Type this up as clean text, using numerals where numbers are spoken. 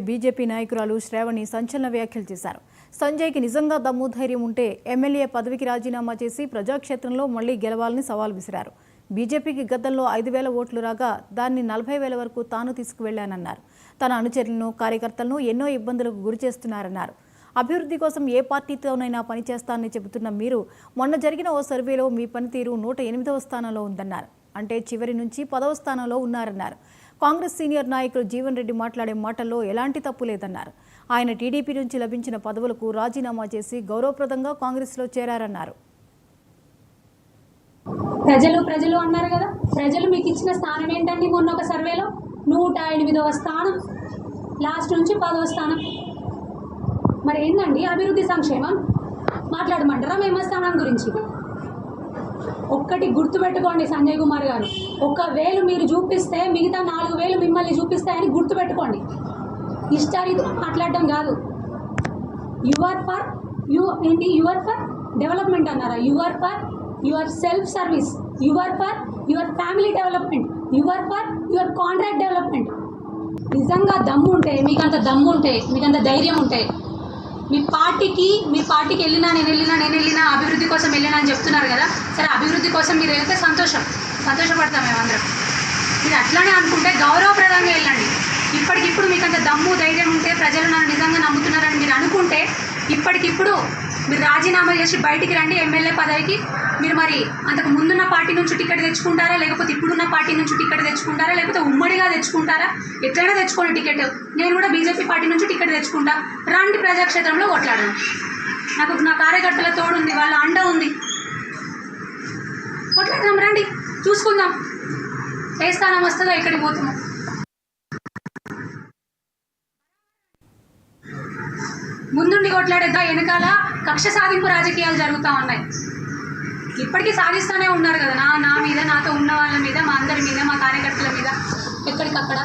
BJP నాయకురాలు శ్రావణి సంచలన వ్యాఖ్యలు చేశారు. సంజయ్కి నిజంగా దమ్ము ధైర్యం ఉంటే ఎమ్మెల్యే పదవికి రాజీనామా చేసి ప్రజాక్షేత్రంలో మళ్లీ గెలవాలని సవాల్ విసిరారు. బీజేపీకి గతంలో 5,000 ఓట్లు రాగా దాన్ని 40,000 వరకు తాను తీసుకువెళ్లానన్నారు. తన అనుచరులను కార్యకర్తలను ఎన్నో ఇబ్బందులకు గురి చేస్తున్నారన్నారు. అభివృద్ధి కోసం ఏ పార్టీతోనైనా పనిచేస్తానని చెబుతున్న మీరు మొన్న జరిగిన ఓ సర్వేలో మీ పనితీరు 108వ స్థానంలో ఉందన్నారు. అంటే చివరి నుంచి 10వ స్థానంలో ఉన్నారన్నారు. కాంగ్రెస్ సీనియర్ నాయకులు జీవన్ రెడ్డి మాట్లాడే మాటల్లో ఎలాంటి తప్పు లేదన్నారు. ఆయన టీడీపీ నుంచి లభించిన పదవులకు రాజీనామా చేసి గౌరవప్రదంగా కాంగ్రెస్లో చేరారన్నారు. ప్రజలు అన్నారు కదా, ప్రజలు మీకు ఇచ్చిన స్థానం ఏంటండి? మొన్న ఒక సర్వేలో 108వ స్థానం, లాస్ట్ నుంచి 10వ స్థానం. మరి ఏందండి అభివృద్ధి సంక్షేమం మాట్లాడమంటారా మేము స్థానం గురించి? ఒక్కటి గుర్తుపెట్టుకోండి సంజయ్ కుమార్ గారు, 1,000 మీరు చూపిస్తే మిగతా 4,000 మిమ్మల్ని చూపిస్తాయని గుర్తుపెట్టుకోండి. హిస్టరీతో మాట్లాడడం కాదు. యువర్ ఫర్ డెవలప్మెంట్ అన్నారా? Your for your self service, your for your family development, your for your contract development. నిజంగా దమ్ము ఉంటే, మీకంత దమ్ము ఉంటే, మీకంత ధైర్యం ఉంటే మీ పార్టీకి వెళ్ళినా నేను వెళ్ళినా అభివృద్ధి కోసం వెళ్ళినా అని చెప్తున్నారు కదా. సరే, అభివృద్ధి కోసం మీరు వెళ్తే సంతోషపడతాం మేమందరం. మీరు అట్లానే అనుకుంటే గౌరవప్రదంగా వెళ్ళండి. ఇప్పటికిప్పుడు మీకు అంత దమ్ము ధైర్యం ఉంటే, ప్రజలు నన్ను నిజంగా నమ్ముతున్నారని మీరు అనుకుంటే ఇప్పటికిప్పుడు మీరు రాజీనామా చేసి బయటికి రండి ఎమ్మెల్యే పదవికి. మీరు మరి అంతకు ముందున్న పార్టీ నుంచి టికెట్ తెచ్చుకుంటారా, లేకపోతే ఇప్పుడున్న పార్టీ నుంచి టికెట్ తెచ్చుకుంటారా, లేకపోతే ఉమ్మడిగా తెచ్చుకుంటారా? ఎట్లయినా తెచ్చుకోండి టికెట్. నేను కూడా బీజేపీ పార్టీ నుంచి టికెట్ తెచ్చుకుంటా. రండి ప్రజాక్షేత్రంలో కొట్లాడను. నా కార్యకర్తల తోడుంది, వాళ్ళ అండ ఉంది. కొట్లాడదాం, రండి, చూసుకుందాం ఏ స్థానం వస్తుందో, ఎక్కడికి పోతున్నాం. ముందుండి కొట్లాడేద్దా, వెనకాల కక్ష సాధింపు రాజకీయాలు జరుగుతూ ఉన్నాయి. ఇప్పటికీ సాధిస్తూనే ఉన్నారు కదా, నా మీద, నాతో ఉన్న వాళ్ళ మీద, మా అందరి మీద, మా కార్యకర్తల మీద, ఎక్కడికక్కడ